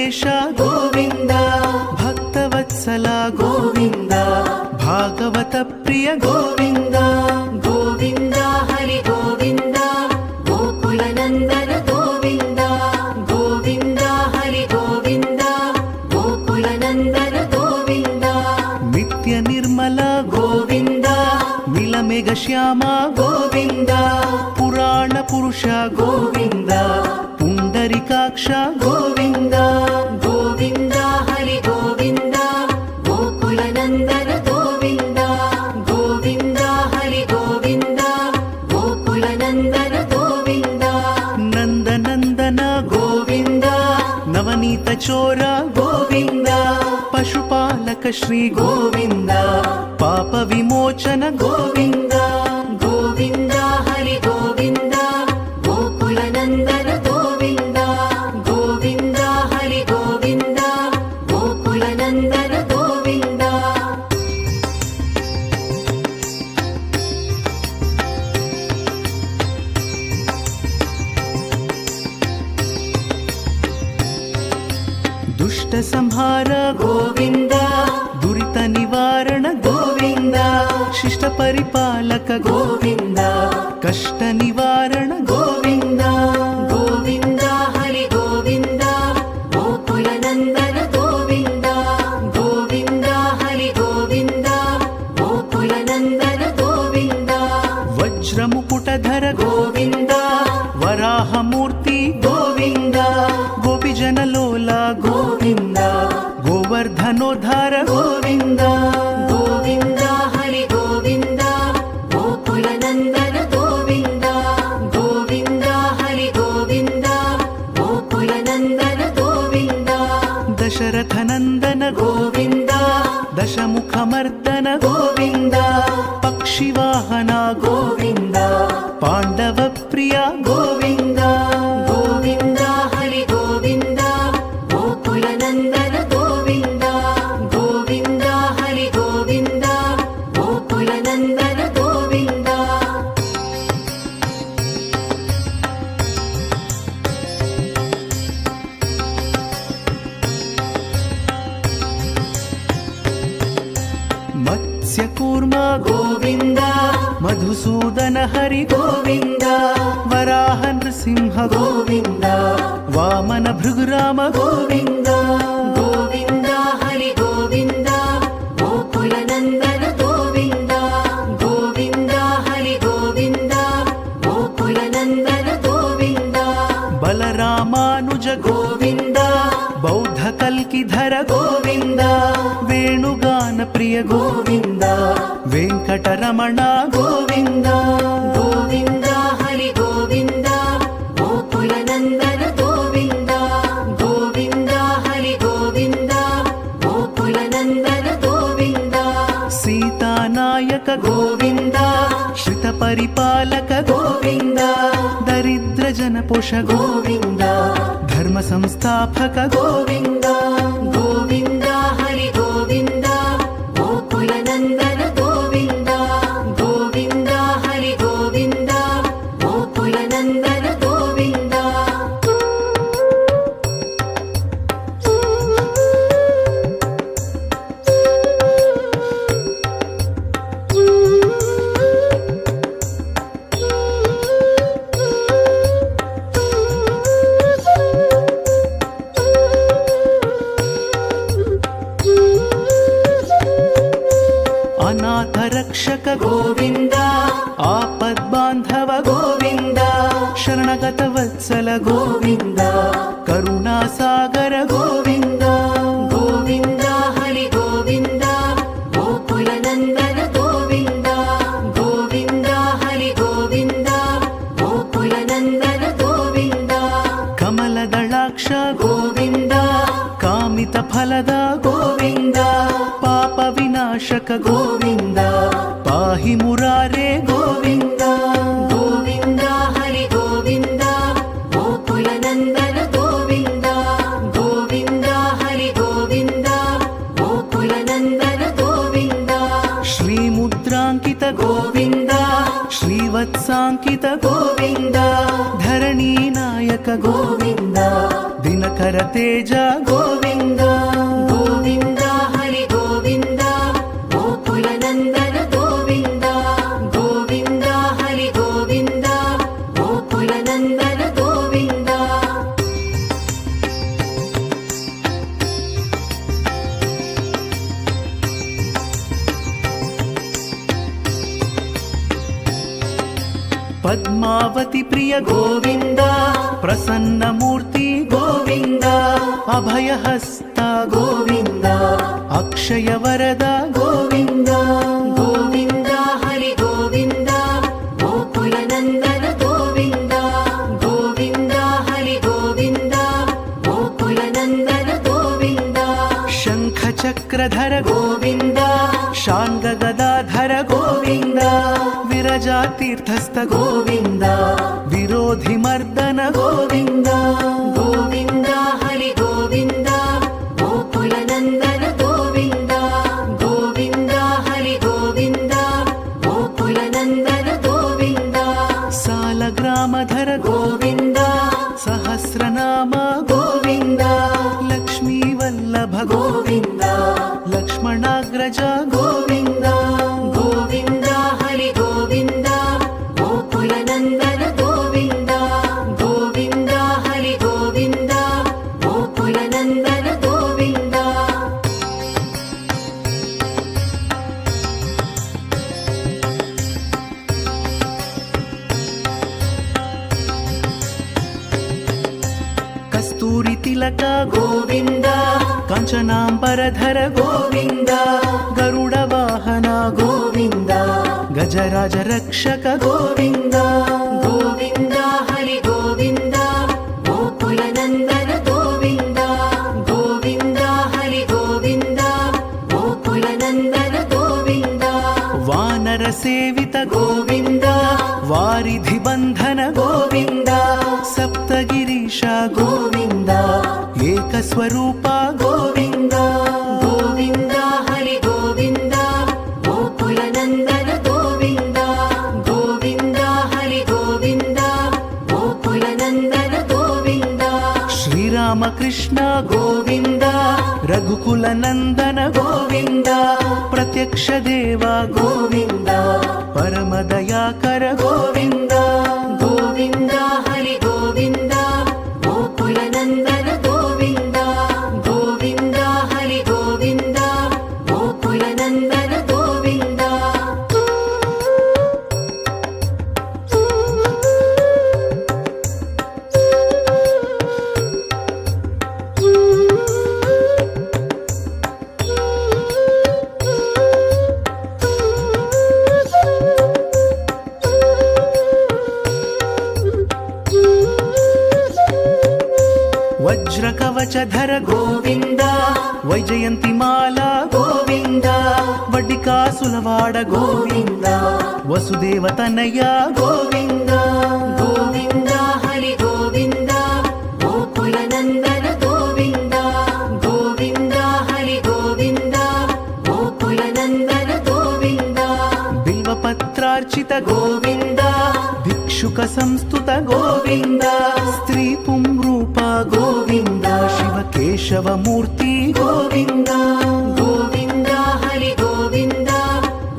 ವೆಂಕಟೇಶ ಗೋವಿಂದ, ಭಕ್ತವತ್ಸಲ ಗೋವಿಂದ, ಭಾಗವತ ಪ್ರಿಯ ಗೋವಿಂದ. ಗೋವಿಂದ ಹರಿ ಗೋವಿಂದ, ಗೋಕುಲ ನಂದನ ಗೋವಿಂದ. ಗೋವಿಂದ ಹರಿ ಗೋವಿಂದ, ಗೋಕುಲ ನಂದನ ಗೋವಿಂದ. ನಿತ್ಯ ನಿರ್ಮಲ ಗೋವಿಂದ, ನೀಲಮೇಘ ಶ್ಯಾಮ ಗೋವಿಂದ. ಪುರಾಣ ಪುರುಷ ಗೋವಿಂದ, ಪುಂಡರಿಕಾಕ್ಷ ಗೋವಿಂದ. ಗೋವಿಂದ ಹರಿ ಗೋವಿಂದ, ಗೋಕುಲ ನಂದನ ಗೋವಿಂದ. ಗೋವಿಂದ ಹರಿ ಗೋವಿಂದ, ಗೋಕುಲ ನಂದನ ಗೋವಿಂದ. ನಂದನಂದನ ಗೋವಿಂದ, ನವನೀತ ಚೋರ ಗೋವಿಂದ. ಪಶುಪಾಲಕ ಶ್ರೀ ಗೋವಿಂದ, ಪಾಪ ವಿಮೋಚನ ಗೋವಿಂದ. ಗೋವಿಂದ ಹರಿ ಗೋವಿಂದ, ಗೋಕುಲ ನಂದನ ಗೋವಿಂದ. ಗೋವಿಂದ ಹರಿ ಗೋವಿಂದ, ಗೋಕುಲ ನಂದನ ಗೋವಿಂದ. ದುಷ್ಟ ಸಂಹಾರ ಗೋವಿಂದ, ದುರಿತ ನಿವಾರಣ ಗೋವಿಂದ. ಶಿಷ್ಟ ಪರಿಪಾಲಕ ಗೋವಿಂದ, ಕಷ್ಟ ನಿವಾರಣ ಗೋವಿಂದ. ಗೋವಿಂದ ಹರಿ ಗೋವಿಂದ, ಗೋಕುಲ ನಂದನ ಗೋವಿಂದ. ಗೋವಿಂದ ಹರಿ ಗೋವಿಂದ, ಗೋಕುಲ ನಂದನ ಗೋವಿಂದ. ವಜ್ರ ಮುಕುಟಧರ ಗೋವಿಂದ, ವರಾಹ ಮೂರ್ತಿ ಗೋವಿಂದ. ಗೋಪಿಜನ ಲೋಲ ಗೋವಿಂದ, ಗೋವರ್ಧನೋದ್ಧಾರ ಗೋವಿಂದ. ಗೋವಿಂದ ಹರಿ ಗೋವಿಂದ, ಗೋಕುಲ ನಂದನ ಗೋವಿಂದ. ಗೋವಿಂದ ಹರಿ ಗೋವಿಂದ, ಗೋಕುಲ ನಂದನ ಗೋವಿಂದ. ದಶರಥ ನಂದನ ಗೋವಿಂದ, ದಶಮುಖ ಮರ್ದನ ಗೋವಿಂದ. ಪಕ್ಷಿವಾಹನ ಗೋವಿಂದ, ಪಾಂಡವ ಪ್ರಿಯ ಗೋವಿಂದ. ಗೋವಿಂದ ಹರಿ ಗೋವಿಂದ, ಗೋಕುಲ ನಂದನ ಗೋವಿಂದ. ಗೋವಿಂದ ಹರಿ ಗೋವಿಂದ, ಗೋಕುಲ ನಂದನ ಗೋವಿಂದ. ಮತ್ಸ್ಯ ಕೂರ್ಮ ಗೋವಿಂದ, ಮಧುಸೂದನ ಹರಿ ಗೋವಿಂದ. ವರಾಹ ನೃಸಿಂಹ ಗೋವಿಂದ, ವಾಮನ ಭೃಗುರಾಮ ಗೋವಿಂದ. ಗೋವಿಂದ ಹರಿ ಗೋವಿಂದ, ಗೋಕುಲ ನಂದನ ಗೋವಿಂದ. ಗೋವಿಂದ ಹರಿ ಗೋವಿಂದ, ಗೋಕುಲ ನಂದನ ಗೋವಿಂದ. ಬಲರಾಮಾನುಜ ಗೋವಿಂದ, ಬೌದ್ಧ ಕಲ್ಕಿಧರ ಗೋವಿಂದ. ವೇಣುಗಾನ ಪ್ರಿಯ ಗೋವಿಂದ, ವೆಂಕಟರಮಣ ಗೋವಿಂದ. ಗೋವಿಂದ ಹರಿ ಗೋವಿಂದ, ಗೋಕುಲ ನಂದನ ಗೋವಿಂದ. ಗೋವಿಂದ ಹರಿ ಗೋವಿಂದ, ಗೋಕುಲ ನಂದನ ಗೋವಿಂದ. ಸೀತಾನಾಯಕ ಗೋವಿಂದ, ಶ್ರಿತ ಪರಿಪಾಲಕ ಗೋವಿಂದ. ದರಿದ್ರ ಜನ ಪೋಷ ಗೋವಿಂದ, ಧರ್ಮ ಸಂಸ್ಥಾಪಕ ಗೋವಿಂದ. ಗೋವಿಂದ ಹರಿ ಗೋವಿಂದ, ಗೋಕುಲ ನಂದನ ಗೋವಿಂದ. ಗೋವಿಂದ ಹರಿ ಗೋವಿಂದ, ಗೋಕುಲ ನಂದನ ಗೋವಿಂದ. ಅನಾಥ ರಕ್ಷಕ ಗೋವಿಂದ, ಆಪದ್ ಬಾಂಧವ ಗೋವಿಂದ. ಶರಣಗತ ವತ್ಸಲ ಗೋವಿಂದ, ಕರುಣಾ ಸಾಗರ ಗೋವಿಂದ. ಗೋವಿಂದ ಹರಿ ಗೋವಿಂದ, ಗೋಕುಲ ನಂದನ ಗೋವಿಂದ. ಗೋವಿಂದ ಹರಿ ಗೋವಿಂದ, ಗೋಕುಲ ನಂದನ ಗೋವಿಂದ. ಕಮಲದಳಾಕ್ಷ ಗೋವಿಂದ, ಕಾಮಿತ ಫಲದ ಗೋವಿಂದ. ಪಾಪ ವಿನಾಶಕ ಗೋವಿಂದ, ಪಾಹಿ ಮುರಾರೇ ಗೋವಿಂದ. ಗೋವಿಂದ ಹರಿ ಗೋವಿಂದ, ಗೋಕುಲ ನಂದನ ಗೋವಿಂದ. ಗೋವಿಂದ ಹರಿ ಗೋವಿಂದ, ಗೋಕುಲ ನಂದನ ಗೋವಿಂದ. ಶ್ರೀ ಮುದ್ರಾಂಕಿತ ಗೋವಿಂದ, ಶ್ರೀವತ್ಸಾಂಕಿತ ಗೋವಿಂದ. ಧರಣಿ ನಾಯಕ వినాయక గోవింద దినకర తేజ గోవింద గోవింద హరి గోవింద గోకుల నందన గోవింద గోవింద హరి గోవింద గోకుల నందన గోవింద పద్మావతి ప్రియ గోవింద ప్రసన్నమూర్తి గోవింద అభయహస్త గోవింద అక్షయ వరద గోవింద గోవింద హరి గోవింద గోకుల నందన గోవింద గోవింద హరి గోవింద గోకుల నందన గోవింద శంఖ చక్రధర గోవింద శాంగ గదాధర గోవింద విరజా తీర్థస్థ గోవింద విరోధి మర్దన గోవింద గోవింద హరి గోవింద గోకుల నందన గోవింద గోవింద హరి గోవింద గోకుల నందన గోవింద సాలగ్రామధర గోవింద సహస్రనామ గోవింద లక్ష్మీ వల్లభ గోవింద లక్ష్మణాగ్రజ గోవింద గోవింద హరి గోవింద గోకుల నందన గోవింద గోవింద హరి గోవింద గోకుల నందన గోవింద కస్తూరి తిలక గోవింద కాంచనాంబరధర గోవింద గరుడ వాహన గోవింద గజరాజ రక్షక గోవింద గోవింద హరి గోవింద గోకుల నందన గోవింద గోవింద హరి గోవింద గోకుల నందన గోవింద వానర సేవిత గోవింద వారిధి బంధన గోవింద సప్తగిరీశ గోవింద ఏకస్వరూప గోవింద గోవింద హరి గోవింద గోకుల నందన గోవింద గోవింద హరి గోవింద గోకుల నందన గోవింద శ్రీరామకృష్ణ గోవింద రఘుకుల నందన గోవింద ప్రత్యక్ష దేవ గోవింద పరమదయాకర గోవింద గోవింద హరి గోవింద గోకుల నందన గోవింద గోవింద హరి గోవింద గోకుల నందన గోవింద వజ్ర కవచధర గోవింద వైజయంతి మాల గోవింద వడ్డికాసులవాడ గోవింద వసుదేవ తనయ గోవింద గోవింద హరి గోవింద గోకుల నందన గోవింద గోవింద హరి గోవింద గోకుల నందన గోవింద బిల్వపత్రార్చిత గోవింద భిక్షుక సంస్థుత గోవింద స్త్రీ పుంరూప గోవింద శివ కేశవమూర్తి గోవింద గోవింద హరి గోవింద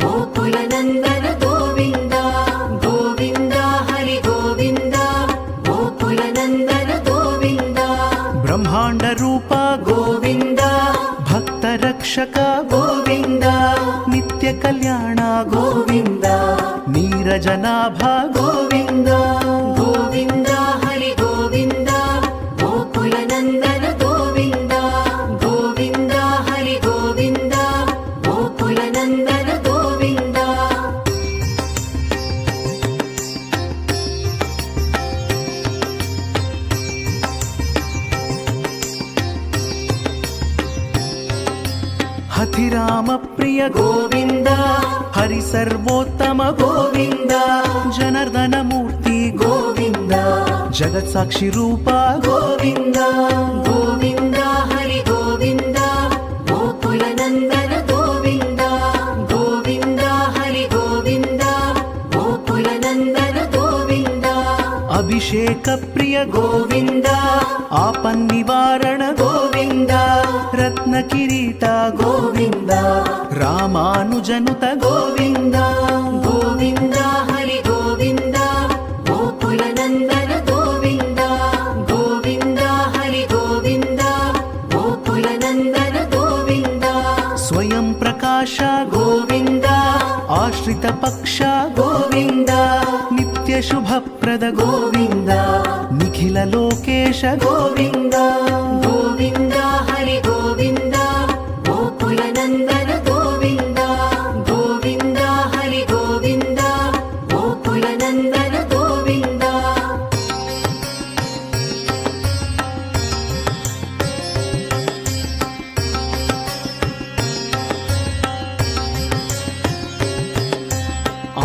గోకుల నందన గోవింద గోవింద హరి గోవింద గోకుల నందన గోవింద బ్రహ్మాండ రూప గోవింద భక్త రక్షక గోవింద నిత్య కళ్యాణ గోవింద నీరజనాభ గోవింద గోవింద హరి గోవింద గోకుల నందన గోవింద గోవింద హరి గోవింద గోకుల నందన గోవింద హతిరామ ప్రియ గోవింద హరి సర్వోత్తమ గోవింద జనార్దన మూర్తి గోవింద జగత్ సాక్షి రూప గోవింద గోవింద హరి గోవింద గోకుల నందన గోవింద అభిషేక ప్రియ గోవింద ఆపన్నివారణ గోవింద రత్న కిరీట గోవింద రామానుజనుత గోవింద గోవింద హరి గోవింద గోకుల నందన గోవింద గోవింద హరి గోవింద గోకుల నందన గోవింద స్వయం ప్రకాశ గోవింద ఆశ్రిత పక్ష గోవింద నిత్య శుభప్రద గోవింద నిఖిల లోకేశ గోవింద గోవింద హరి గోవింద గోకుల నందన గోవింద గోవింద హరి గోవింద గోకుల నందన గోవింద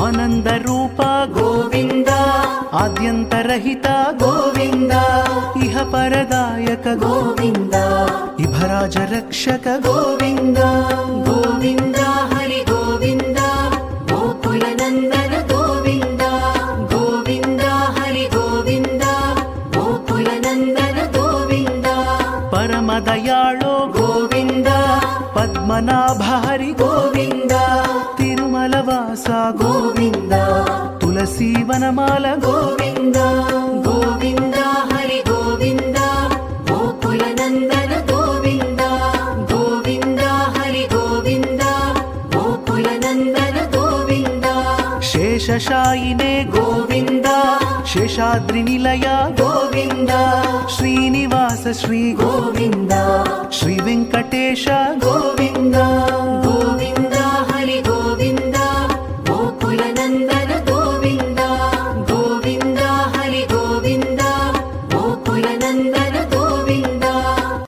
ఆనంద రూప గోవింద ఆద్యంతరహిత గోవింద ఇహ పరదాయక గోవింద ఇభరాజ రక్షక గోవింద గోవింద హరి గోవింద గోకుల నందన గోవింద గోవింద హరి గోవింద గోకుల నందన గోవింద పరమదయాళో గోవింద పద్మనాభ హరి గోవింద తిరుమల వాస గోవింద తులసీ వనమాల గోవింద గోవింద హరి గోవింద గోకుల నందన గోవింద గోవింద హరి గోవింద గోకుల నందన గోవింద శేషశాయినే గోవింద శేషాద్రి నిలయ గోవింద శ్రీనివాస శ్రీ గోవింద శ్రీ వెంకటేశ గోవింద